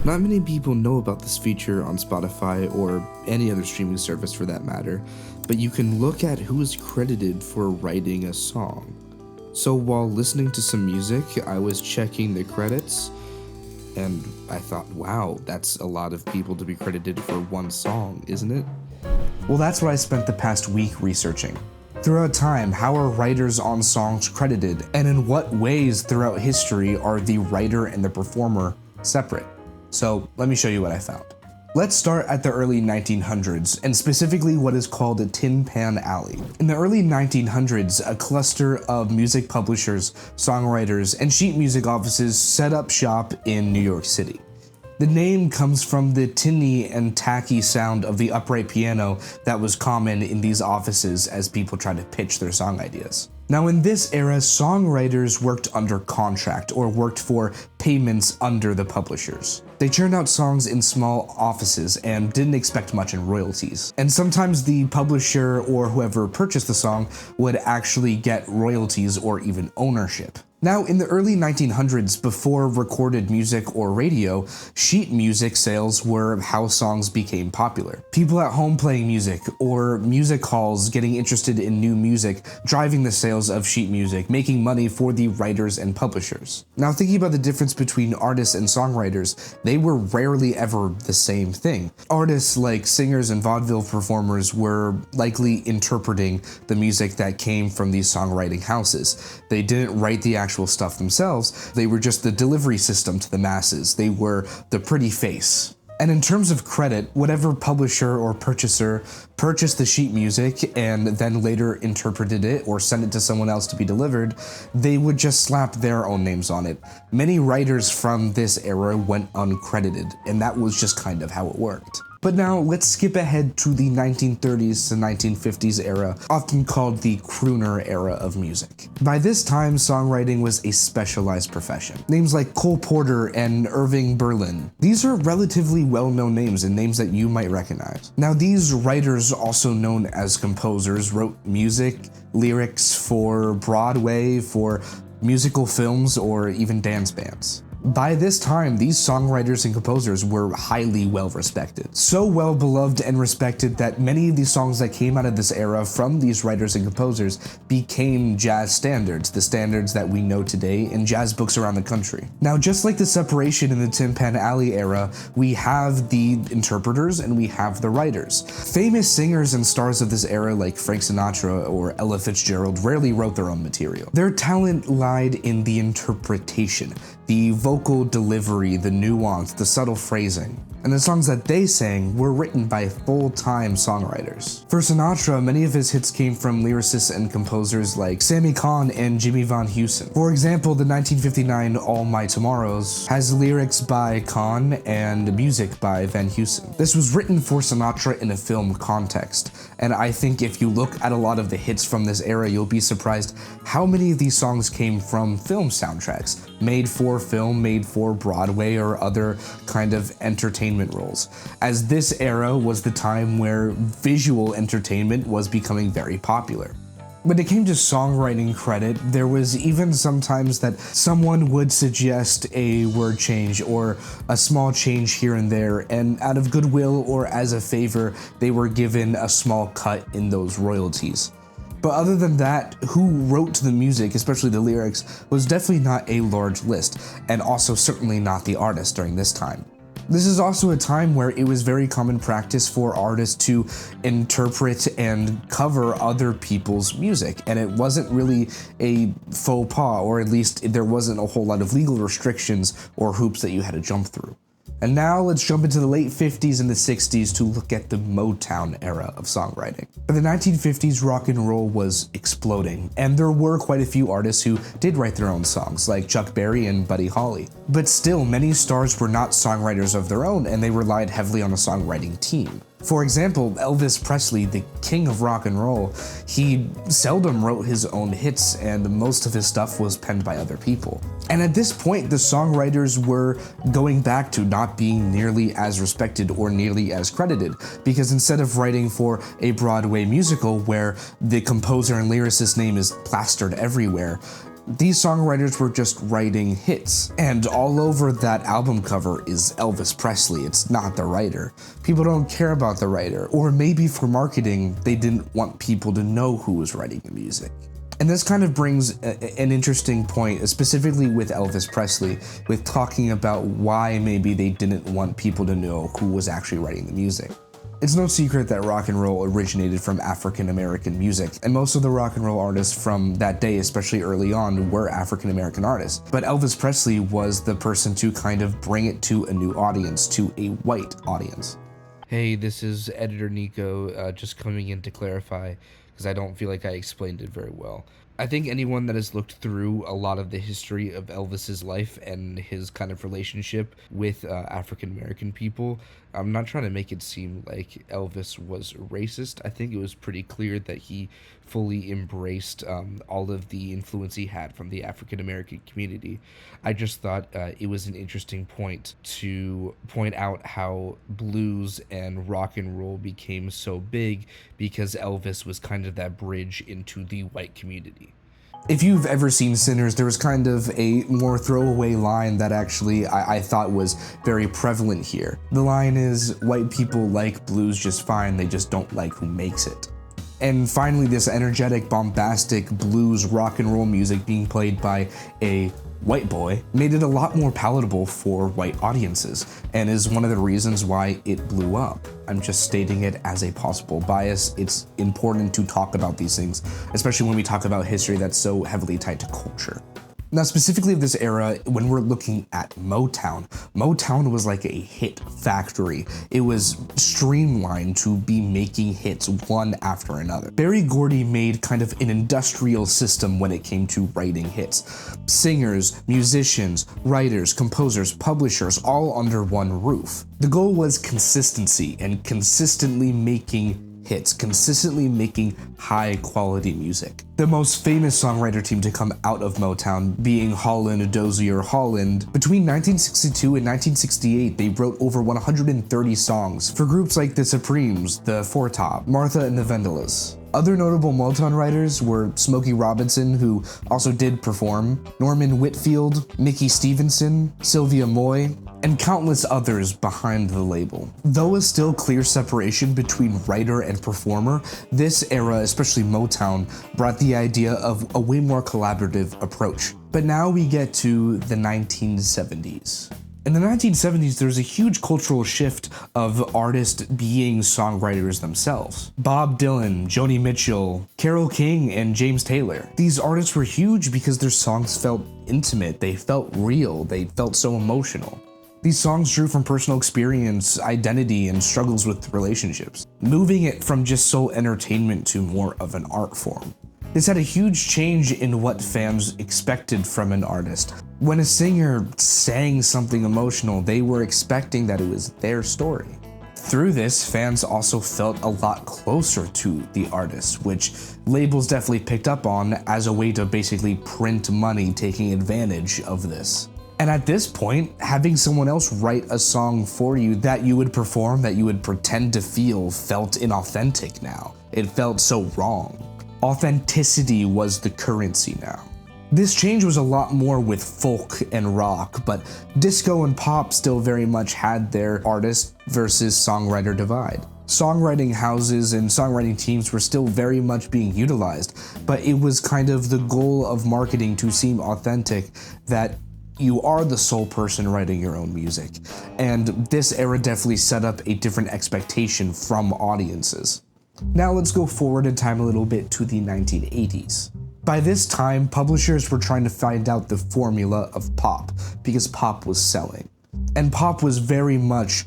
Not many people know about this feature on Spotify or any other streaming service for that matter, but you can look at who is credited for writing a song. So while listening to some music, I was checking the credits, and I thought, wow, that's a lot of people to be credited for one song, isn't it? Well, that's what I spent the past week researching. Throughout time, how are writers on songs credited, and in what ways throughout history are the writer and the performer separate? So let me show you what I found. Let's start at the early 1900s, and specifically what is called a Tin Pan Alley. In the early 1900s, a cluster of music publishers, songwriters, and sheet music offices set up shop in New York City. The name comes from the tinny and tacky sound of the upright piano that was common in these offices as people tried to pitch their song ideas. Now in this era, songwriters worked under contract or worked for payments under the publishers. They churned out songs in small offices and didn't expect much in royalties. And sometimes the publisher or whoever purchased the song would actually get royalties or even ownership. Now, in the early 1900s, before recorded music or radio, sheet music sales were how songs became popular. People at home playing music, or music halls getting interested in new music, driving the sales of sheet music, making money for the writers and publishers. Now, thinking about the difference between artists and songwriters, they were rarely ever the same thing. Artists like singers and vaudeville performers were likely interpreting the music that came from these songwriting houses. They didn't write the actual stuff themselves, they were just the delivery system to the masses. They were the pretty face. And in terms of credit, whatever publisher or purchaser purchased the sheet music and then later interpreted it or sent it to someone else to be delivered, they would just slap their own names on it. Many writers from this era went uncredited, and that was just kind of how it worked. But now let's skip ahead to the 1930s to 1950s era, often called the crooner era of music. By this time, songwriting was a specialized profession. Names like Cole Porter and Irving Berlin. These are relatively well-known names and names that you might recognize. Now, these writers, also known as composers, wrote music, lyrics for Broadway, for musical films, or even dance bands. By this time, these songwriters and composers were highly well respected. So well beloved and respected that many of these songs that came out of this era from these writers and composers became jazz standards, the standards that we know today in jazz books around the country. Now, just like the separation in the Tin Pan Alley era, we have the interpreters and we have the writers. Famous singers and stars of this era like Frank Sinatra or Ella Fitzgerald rarely wrote their own material. Their talent lied in the interpretation, the vocal delivery, the nuance, the subtle phrasing. And the songs that they sang were written by full-time songwriters. For Sinatra, many of his hits came from lyricists and composers like Sammy Cahn and Jimmy Van Heusen. For example, the 1959 All My Tomorrows has lyrics by Cahn and music by Van Heusen. This was written for Sinatra in a film context, and I think if you look at a lot of the hits from this era, you'll be surprised how many of these songs came from film soundtracks, made for film, made for Broadway or other kind of entertainment roles, as this era was the time where visual entertainment was becoming very popular. When it came to songwriting credit, there was even sometimes that someone would suggest a word change or a small change here and there, and out of goodwill or as a favor, they were given a small cut in those royalties. But other than that, who wrote the music, especially the lyrics, was definitely not a large list, and also certainly not the artist during this time. This is also a time where it was very common practice for artists to interpret and cover other people's music, and it wasn't really a faux pas, or at least there wasn't a whole lot of legal restrictions or hoops that you had to jump through. And now let's jump into the late 50s and the 60s to look at the Motown era of songwriting. By the 1950s, rock and roll was exploding, and there were quite a few artists who did write their own songs, like Chuck Berry and Buddy Holly. But still, many stars were not songwriters of their own, and they relied heavily on a songwriting team. For example, Elvis Presley, the king of rock and roll, he seldom wrote his own hits, and most of his stuff was penned by other people. And at this point, the songwriters were going back to not being nearly as respected or nearly as credited, because instead of writing for a Broadway musical where the composer and lyricist's name is plastered everywhere, These songwriters were just writing hits, and all over that album cover is Elvis Presley. It's not the writer. People don't care about the writer, or maybe for marketing, they didn't want people to know who was writing the music. And this kind of brings an interesting point, specifically with Elvis Presley, with talking about why maybe they didn't want people to know who was actually writing the music. It's no secret that rock and roll originated from African American music, and most of the rock and roll artists from that day, especially early on, were African American artists. But Elvis Presley was the person to kind of bring it to a new audience, to a white audience. Hey, this is Editor Nico, just coming in to clarify, because I don't feel like I explained it very well. I think anyone that has looked through a lot of the history of Elvis's life and his kind of relationship with African American people, I'm not trying to make it seem like Elvis was racist. I think it was pretty clear that he fully embraced all of the influence he had from the African American community. I just thought it was an interesting point to point out how blues and rock and roll became so big because Elvis was kind of that bridge into the white community. If you've ever seen Sinners, there was kind of a more throwaway line that actually I thought was very prevalent here. The line is, white people like blues just fine, they just don't like who makes it. And finally, this energetic, bombastic blues rock and roll music being played by a white boy made it a lot more palatable for white audiences, and is one of the reasons why it blew up. I'm just stating it as a possible bias. It's important to talk about these things, especially when we talk about history that's so heavily tied to culture. Now, specifically of this era, when we're looking at Motown, Motown was like a hit factory. It was streamlined to be making hits one after another. Berry Gordy made kind of an industrial system when it came to writing hits. Singers, musicians, writers, composers, publishers, all under one roof. The goal was consistency and consistently making hits, consistently making high quality music. The most famous songwriter team to come out of Motown being Holland, Dozier, Holland. Between 1962 and 1968, they wrote over 130 songs for groups like the Supremes, the Four Top, Martha and the Vandellas. Other notable Motown writers were Smokey Robinson, who also did perform, Norman Whitfield, Mickey Stevenson, Sylvia Moy, and countless others behind the label. Though a still clear separation between writer and performer, this era, especially Motown, brought the idea of a way more collaborative approach. But now we get to the 1970s. In the 1970s, there's a huge cultural shift of artists being songwriters themselves. Bob Dylan, Joni Mitchell, Carole King, and James Taylor. These artists were huge because their songs felt intimate, they felt real, they felt so emotional. These songs drew from personal experience, identity, and struggles with relationships, moving it from just sole entertainment to more of an art form. This had a huge change in what fans expected from an artist. When a singer sang something emotional, they were expecting that it was their story. Through this, fans also felt a lot closer to the artist, which labels definitely picked up on as a way to basically print money, taking advantage of this. And at this point, having someone else write a song for you that you would perform, that you would pretend to feel, felt inauthentic now. It felt so wrong. Authenticity was the currency now. This change was a lot more with folk and rock, but disco and pop still very much had their artist versus songwriter divide. Songwriting houses and songwriting teams were still very much being utilized, but it was kind of the goal of marketing to seem authentic, that you are the sole person writing your own music. And this era definitely set up a different expectation from audiences. Now let's go forward in time a little bit to the 1980s. By this time, publishers were trying to find out the formula of pop, because pop was selling. And pop was very much,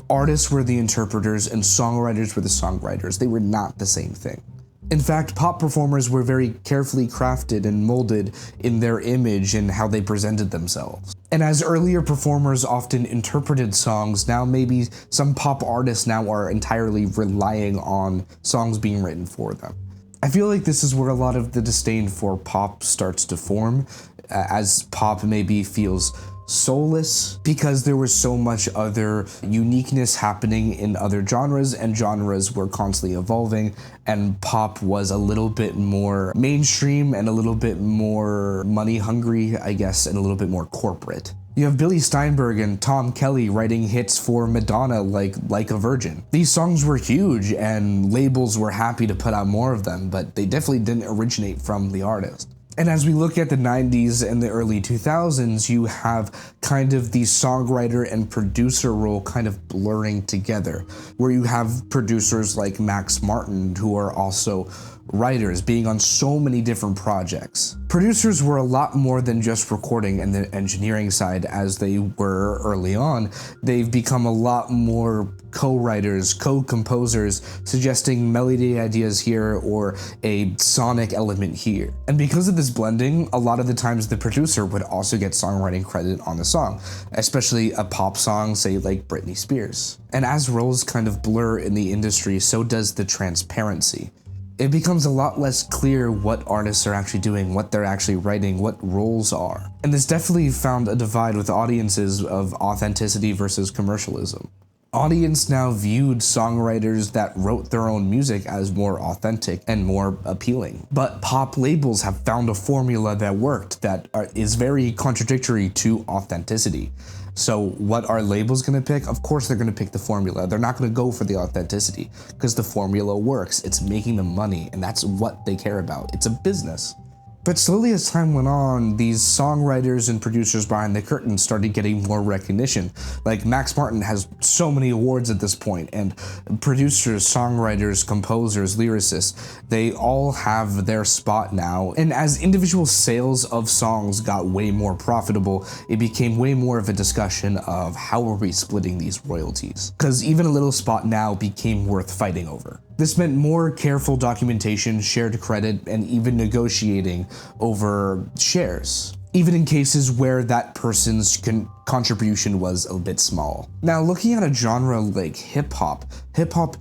artists were the interpreters and songwriters were the songwriters. They were not the same thing. In fact, pop performers were very carefully crafted and molded in their image and how they presented themselves. And as earlier performers often interpreted songs, now maybe some pop artists now are entirely relying on songs being written for them. I feel like this is where a lot of the disdain for pop starts to form, as pop maybe feels soulless because there was so much other uniqueness happening in other genres, and genres were constantly evolving, and pop was a little bit more mainstream and a little bit more money hungry, I guess, and a little bit more corporate. You have Billy Steinberg and Tom Kelly writing hits for Madonna like a Virgin. These songs were huge and labels were happy to put out more of them, but they definitely didn't originate from the artist. And as we look at the 90s and the early 2000s, you have kind of the songwriter and producer role kind of blurring together, where you have producers like Max Martin, who are also writers, being on so many different projects. Producers were a lot more than just recording and the engineering side as they were early on. They've become a lot more co-writers, co-composers, suggesting melody ideas here or a sonic element here. And because of this blending, a lot of the times the producer would also get songwriting credit on the song, especially a pop song, say like Britney Spears. And as roles kind of blur in the industry, so does the transparency. It becomes a lot less clear what artists are actually doing, what they're actually writing, what roles are. And this definitely found a divide with audiences of authenticity versus commercialism. Audience now viewed songwriters that wrote their own music as more authentic and more appealing. But pop labels have found a formula that worked that is very contradictory to authenticity. So what are labels gonna pick? Of course they're gonna pick the formula. They're not gonna go for the authenticity because the formula works. It's making them money, and that's what they care about. It's a business. But slowly as time went on, these songwriters and producers behind the curtain started getting more recognition. Like Max Martin has so many awards at this point, and producers, songwriters, composers, lyricists, they all have their spot now. And as individual sales of songs got way more profitable, it became way more of a discussion of how are we splitting these royalties? Because even a little spot now became worth fighting over. This meant more careful documentation, shared credit, and even negotiating over shares, even in cases where that person's contribution was a bit small. Now, looking at a genre like hip-hop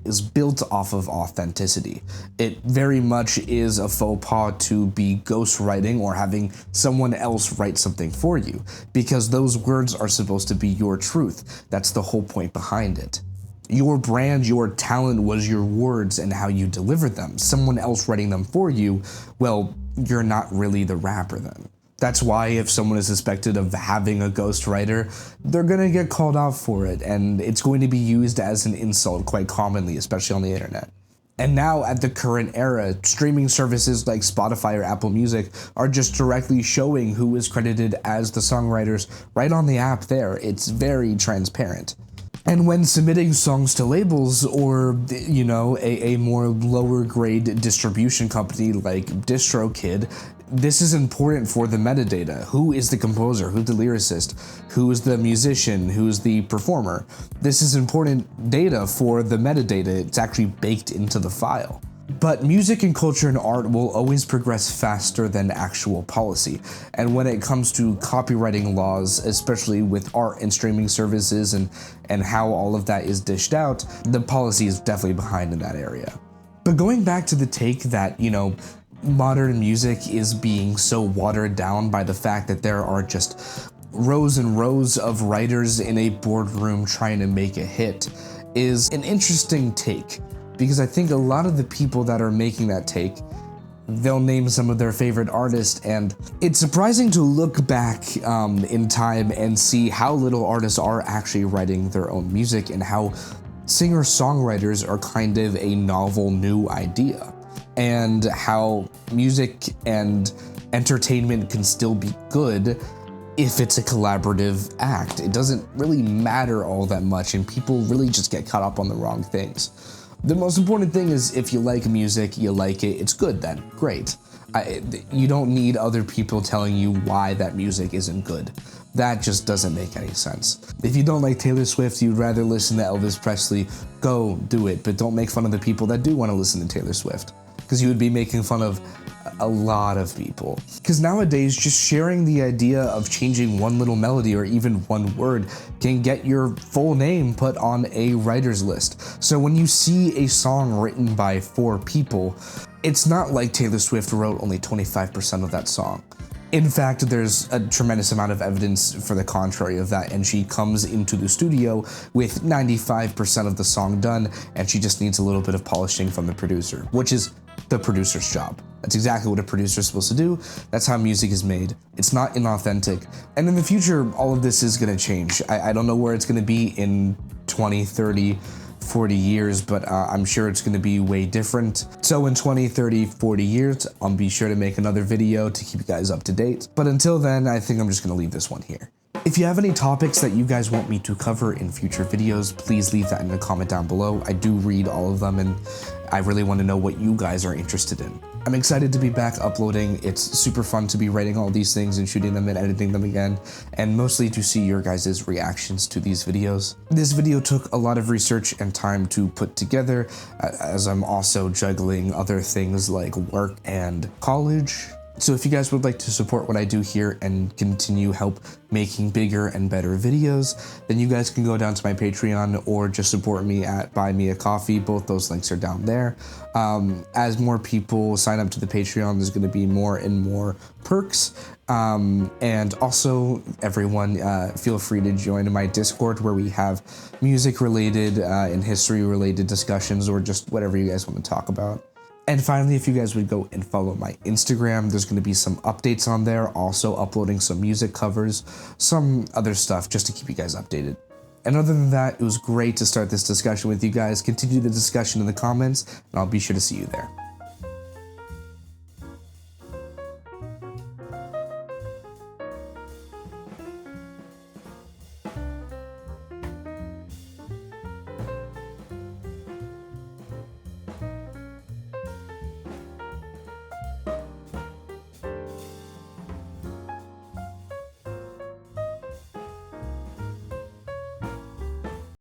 is built off of authenticity. It very much is a faux pas to be ghostwriting or having someone else write something for you, because those words are supposed to be your truth. That's the whole point behind it. Your brand, your talent was your words and how you delivered them. Someone else writing them for you, well, you're not really the rapper then. That's why if someone is suspected of having a ghostwriter, they're gonna get called out for it, and it's going to be used as an insult quite commonly, especially on the internet. And now at the current era, streaming services like Spotify or Apple Music are just directly showing who is credited as the songwriters right on the app there. It's very transparent. And when submitting songs to labels or, you know, a more lower grade distribution company like DistroKid, this is important for the metadata. Who is the composer? Who's the lyricist? Who's the musician? Who's the performer? This is important data for the metadata. It's actually baked into the file. But music and culture and art will always progress faster than actual policy. And when it comes to copywriting laws, especially with art and streaming services and how all of that is dished out, the policy is definitely behind in that area. But going back to the take that, you know, modern music is being so watered down by the fact that there are just rows and rows of writers in a boardroom trying to make a hit is an interesting take. Because I think a lot of the people that are making that take, they'll name some of their favorite artists, and it's surprising to look back in time and see how little artists are actually writing their own music and how singer-songwriters are kind of a novel new idea, and how music and entertainment can still be good if it's a collaborative act. It doesn't really matter all that much, and people really just get caught up on the wrong things. The most important thing is if you like music, you like it, it's good then, great. You don't need other people telling you why that music isn't good. That just doesn't make any sense. If you don't like Taylor Swift, you'd rather listen to Elvis Presley, go do it, but don't make fun of the people that do want to listen to Taylor Swift, because you would be making fun of a lot of people. Because nowadays, just sharing the idea of changing one little melody or even one word can get your full name put on a writer's list. So when you see a song written by 4 people, it's not like Taylor Swift wrote only 25% of that song. In fact, there's a tremendous amount of evidence for the contrary of that, and she comes into the studio with 95% of the song done, and she just needs a little bit of polishing from the producer, which is the producer's job. That's exactly what a producer is supposed to do. That's how music is made. It's not inauthentic. And in the future, all of this is gonna change. I don't know where it's gonna be in 20, 30, 40 years, but I'm sure it's gonna be way different. So in 20, 30, 40 years, I'll be sure to make another video to keep you guys up to date. But until then, I think I'm just gonna leave this one here. If you have any topics that you guys want me to cover in future videos, please leave that in a comment down below. I do read all of them, and I really want to know what you guys are interested in. I'm excited to be back uploading. It's super fun to be writing all these things and shooting them and editing them again, and mostly to see your guys' reactions to these videos. This video took a lot of research and time to put together, as I'm also juggling other things like work and college. So if you guys would like to support what I do here and continue help making bigger and better videos, then you guys can go down to my Patreon or just support me at Buy Me a Coffee. Both those links are down there. As more people sign up to the Patreon, there's going to be more and more perks. And also, everyone, feel free to join my Discord, where we have music related and history related discussions, or just whatever you guys want to talk about. And finally, if you guys would go and follow my Instagram, there's going to be some updates on there, also uploading some music covers, some other stuff just to keep you guys updated. And other than that, it was great to start this discussion with you guys. Continue the discussion in the comments, and I'll be sure to see you there.